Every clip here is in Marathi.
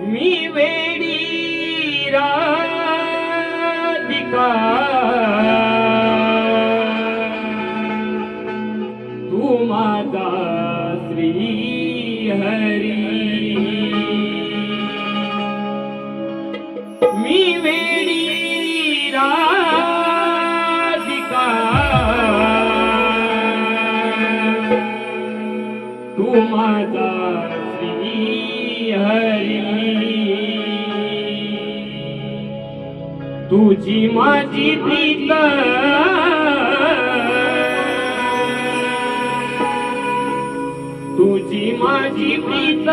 मी वेडी राधिका तू माझा श्री हरी मी वेडी राधिका तू माझा श्री हरी तुझी माझी प्रीत तुझी माझी प्रीत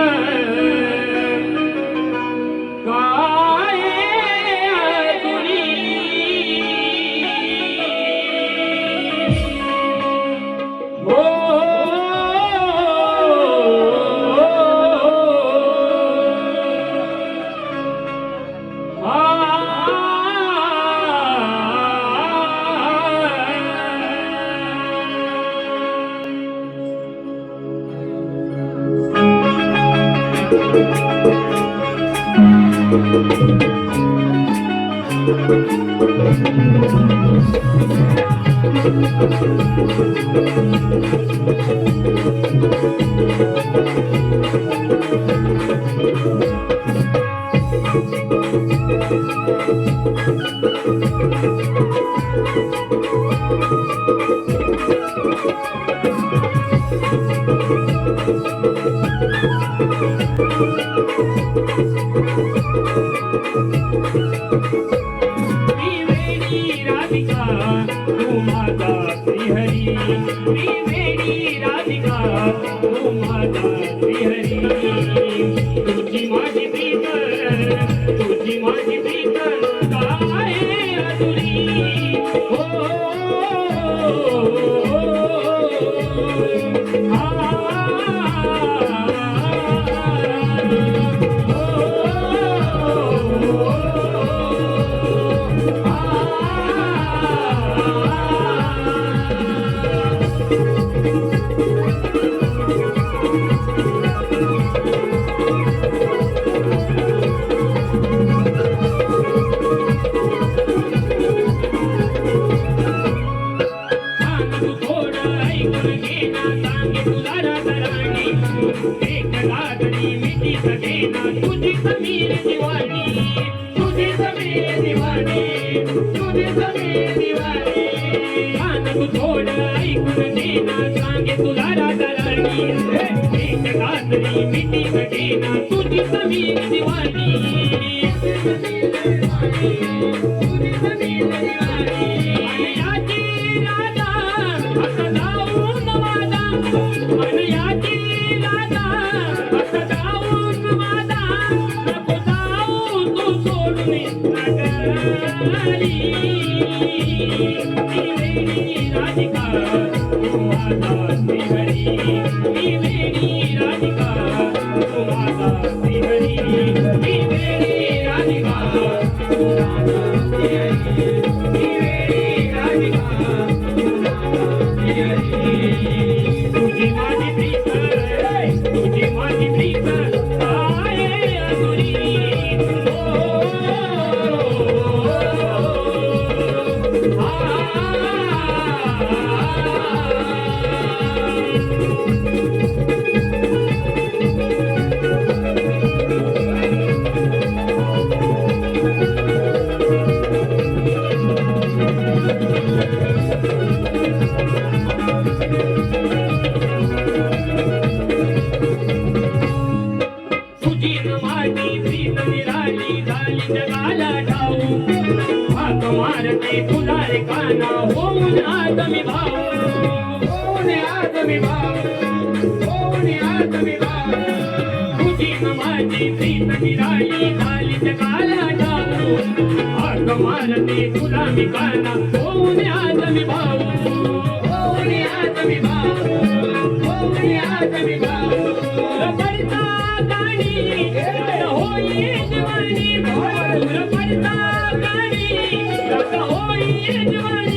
काय अधुरी हो तू माझा श्रीहरी मी वेडी राधिका तू माझा श्रीहरी तुझी माझी प्रीत काय अधुरी हो तुझी समीर दिवाणी तुझी समीर दिवाणी तुझी समीर दिवाणी गाणं तू थोडं ऐकून देना सांगे तुला राधा राणी एक रात्री मिठी सगेना तुझी समीर दिवाणी तुझी समीर दिवाणी याची राधा आता जाऊन वादा मन याची राधा आता जाऊन वादा नको जाऊ तू सोडून नगरी मी वेडी राधिका तू माझा श्रीहरी मी वेडी राधिका तू माझा श्रीहरी मी वेडी राधिका तू माझा श्रीहरी मी वेडी राधिका तू माझा श्रीहरी तुझी माझी प्रीत तुझी माझी प्रीत काय अधुरी हो जगाला ठाऊ हाक मारते तुला रे काना होऊन आदमी भाऊ होऊन आदमी भाऊ होऊन आदमी भाऊ तुझी माझी प्रीत निराळी झाली जगाला ठाऊ हाक मारते तुला मी काना होऊन आदमी भाऊ होऊन आदमी भाऊ होऊन आदमी भाऊ पडता गाणी होई जवानी पडता गाणी होई जवानी